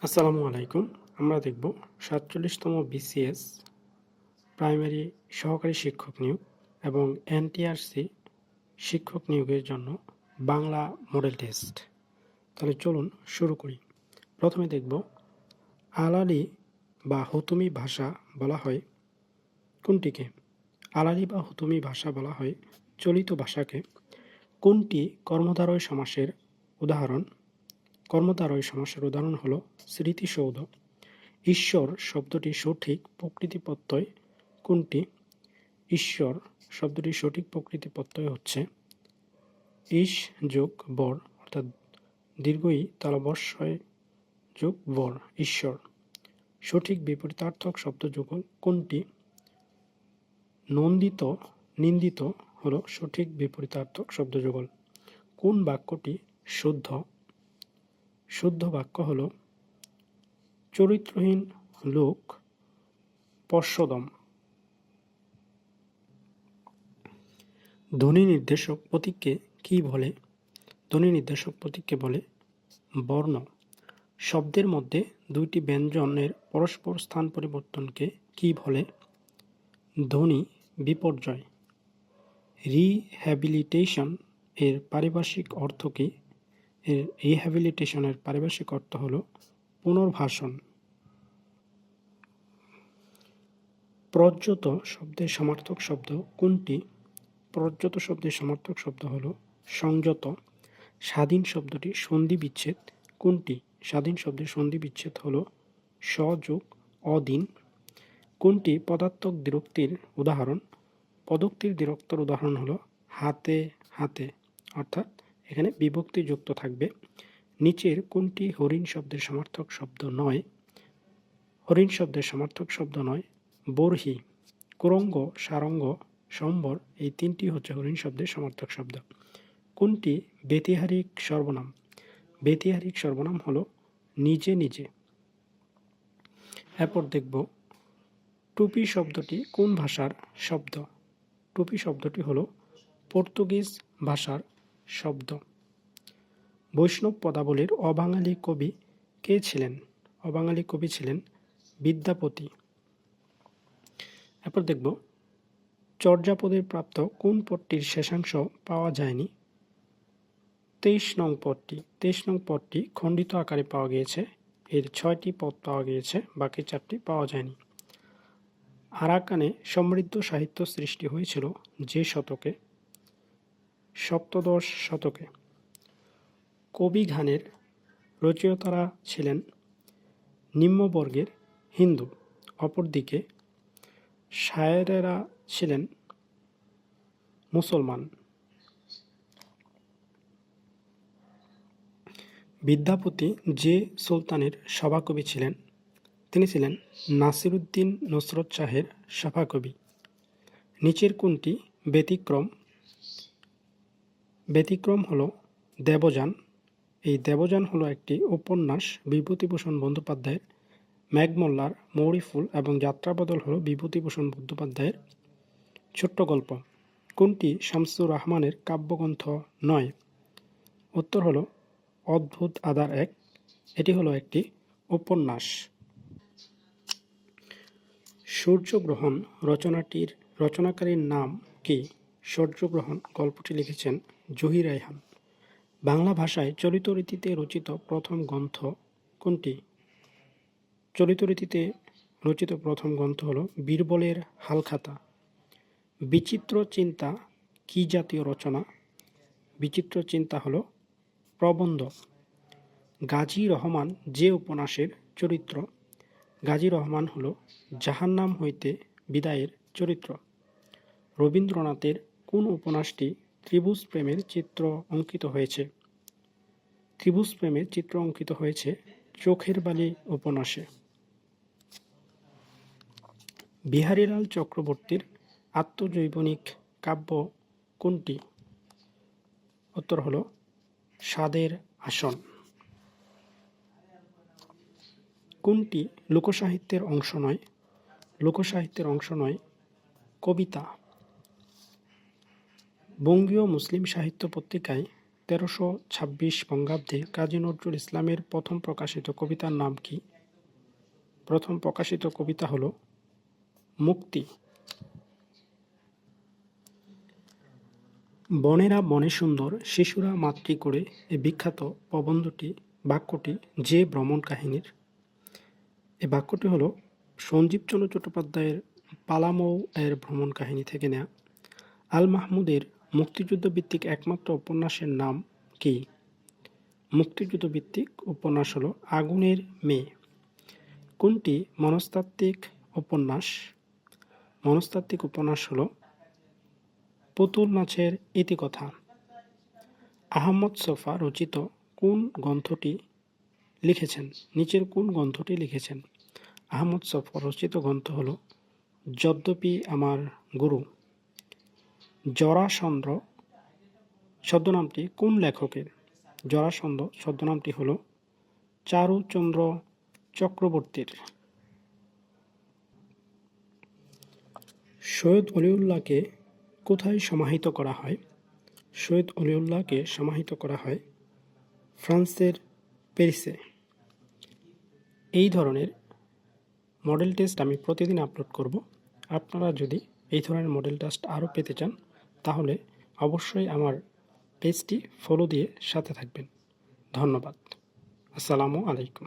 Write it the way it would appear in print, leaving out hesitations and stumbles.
আসসালামু আলাইকুম। আমরা দেখব ৪৭তম বিসিএস প্রাইমারি সহকারী শিক্ষক নিয়োগ এবং এনটিআরসি শিক্ষক নিয়োগের জন্য বাংলা মডেল টেস্ট। তাহলে চলুন শুরু করি। প্রথমে দেখব আলালি বা হুতুমি ভাষা বলা হয় কোনটিকে? আলালি বা হুতুমি ভাষা বলা হয় চলিত ভাষাকে। কোনটি কর্মধারয় সমাসের উদাহরণ? কর্মধারয় সমাসের উদাহরণ হলো স্মৃতিসৌধ। ঈশ্বর শব্দটি সঠিক প্রকৃতি প্রত্যয় কোনটি? ঈশ্বর শব্দটির সঠিক প্রকৃতি প্রত্যয় হচ্ছে ইস যোগ বর, অর্থাৎ দীর্ঘই তালবস্যয় যোগ বর, ঈশ্বর। সঠিক বিপরীতার্থক শব্দ যুগল কোনটি? নন্দিত নিন্দিত হলো সঠিক বিপরীতার্থক শব্দ যুগল। কোন বাক্যটি শুদ্ধ? শুদ্ধ বাক্য হলো চরিত্রহীন লোক পশ্যদম। ধ্বনি নির্দেশক প্রতীককে কী বলে? ধ্বনি নির্দেশক প্রতীককে বলে বর্ণ। শব্দের মধ্যে দুইটি ব্যঞ্জনের পরস্পর স্থান পরিবর্তনকে কী বলে? ধ্বনি বিপর্যয়। রিহ্যাবিলিটেশন এর পারিভাষিক অর্থ কী? রিহ্যাবিলিটেশনের পারিভাষিক অর্থ হল পুনর্বাসন। প্রজ্যোত শব্দের সমার্থক শব্দ কোনটি? প্রজ্যোত শব্দের সমার্থক শব্দ হল সংযত। স্বাধীন শব্দটি সন্ধি বিচ্ছেদ কোনটি? স্বাধীন শব্দের সন্ধি বিচ্ছেদ হল সযোগ অদিন। কোনটি পদার্থক দ্বিরুক্তির উদাহরণ? পদোক্তির দ্বিরুক্তর উদাহরণ হল হাতে হাতে, অর্থাৎ এখানে বিভক্তি যুক্ত থাকবে। নিচের কোনটি হরিণ শব্দের সমার্থক শব্দ নয়? হরিণ শব্দের সমার্থক শব্দ নয় বর্হি। কুরঙ্গ, সারঙ্গ, সম্বর এই তিনটি হচ্ছে হরিণ শব্দের সমার্থক শব্দ। কোনটি ব্যতিহারিক সর্বনাম? ব্যতিহারিক সর্বনাম হলো নিজে নিজে। এরপর দেখব টুপি শব্দটি কোন ভাষার শব্দ? টুপি শব্দটি হলো পর্তুগিজ ভাষার শব্দ। বৈষ্ণব পদাবলীর অবাঙালি কবি কে ছিলেন? অবাঙালি কবি ছিলেন বিদ্যাপতি। এরপর দেখব চর্যাপদের প্রাপ্ত কোন পদটির শেষাংশ পাওয়া যায়নি? 23 নং পদটি। 23 নং পদটি খণ্ডিত আকারে পাওয়া গিয়েছে। এর 6টি পদ পাওয়া গিয়েছে, বাকি 4টি পাওয়া যায়নি। আরাকানে সমৃদ্ধ সাহিত্য সৃষ্টি হয়েছিল যে শতকে? সপ্তদশ শতকে। কবিগানের রচয়িতারা ছিলেন নিম্নবর্গের হিন্দু। অপরদিকে শায়েরেরা ছিলেন মুসলমান। বিদ্যাপতি যে সুলতানের সভাকবি ছিলেন? তিনি ছিলেন নাসিরুদ্দিন নসরত শাহের সভাকবি। নিচের কোনটি ব্যতিক্রম? ব্যতিক্রম হলো দেবযান। এই দেবযান হলো একটি উপন্যাস বিভূতিভূষণ বন্দ্যোপাধ্যায়ের। মেঘমল্লার মৌরিফুল এবং যাত্রাবদল হলো বিভূতিভূষণ বন্দ্যোপাধ্যায়ের ছোট্ট গল্প। কোনটি শামসুর রহমানের কাব্যগ্রন্থ নয়? উত্তর হলো অদ্ভুত আধার এক। এটি হলো একটি উপন্যাস। সূর্যগ্রহণ রচনাটির রচনাকারীর নাম কি? সূর্যগ্রহণ গল্পটি লিখেছেন জহির রায়হান। বাংলা ভাষায় চলিত রীতিতে রচিত প্রথম গ্রন্থ কোনটি? চলিত রীতিতে রচিত প্রথম গ্রন্থ হল বীরবলের হালখাতা। বিচিত্র চিন্তা কি জাতীয় রচনা? বিচিত্র চিন্তা হল প্রবন্ধ। গাজী রহমান যে উপন্যাসের চরিত্র? গাজী রহমান হল জাহান্নাম হইতে বিদায়ের চরিত্র। রবীন্দ্রনাথের কোন উপন্যাসটি ত্রিভুজ প্রেমের চিত্র অঙ্কিত হয়েছে? ত্রিভুজ প্রেমের চিত্র অঙ্কিত হয়েছে চোখের বালি উপন্যাসে। বিহারীলাল চক্রবর্তীর আত্মজৈবনিক কাব্য কোনটি? উত্তর হল স্বাদের আসন। কোনটি লোকসাহিত্যের অংশ নয়? লোকসাহিত্যের অংশ নয় কবিতা। বঙ্গীয় মুসলিম সাহিত্য পত্রিকায় 1326 বঙ্গাব্দে কাজী নজরুল ইসলামের প্রথম প্রকাশিত কবিতার নাম কি? প্রথম প্রকাশিত কবিতা হলো মুক্তি। বনেরা বনে সুন্দর, শিশুরা মাতৃ করে, এই বিখ্যাত বাক্যটি যে ভ্রমণ কাহিনীর? এই বাক্যটি হলো সঞ্জীবচন্দ্র চট্টোপাধ্যায়ের পালামৌ এর ভ্রমণ কাহিনী থেকে নেয়া। আল মাহমুদের মুক্তিযুদ্ধ ভিত্তিক একমাত্র উপন্যাসের নাম কি? মুক্তিযুদ্ধ ভিত্তিক উপন্যাস হলো আগুনের মেয়ে। কোনটি মনস্তাত্ত্বিক উপন্যাস? মনস্তাত্ত্বিক উপন্যাস হলো পুতুল নাচের ইতিকথা। আহমদ ছফা রচিত কোন গ্রন্থটি লিখেছেন? নিচের কোন গ্রন্থটি লিখেছেন? আহমদ ছফা রচিত গ্রন্থ হলো যদ্যপি আমার গুরু। জরাসন্ধ ছদ্মনামটি কোন লেখকের? জরাসন্ধ ছদ্মনামটি হলো চারুচন্দ্র চক্রবর্তীর। সৈয়দ অলিউল্লাহকে কোথায় সমাহিত করা হয়? সৈয়দ অলিউল্লাহকে সমাহিত করা হয় ফ্রান্সের প্যারিসে। এই ধরনের মডেল টেস্ট আমি প্রতিদিন আপলোড করব। আপনারা যদি এই ধরনের মডেল টেস্ট আরও পেতে চান তাহলে অবশ্যই আমার পেজটি ফলো দিয়ে সাথে থাকবেন। ধন্যবাদ। আসসালামু আলাইকুম।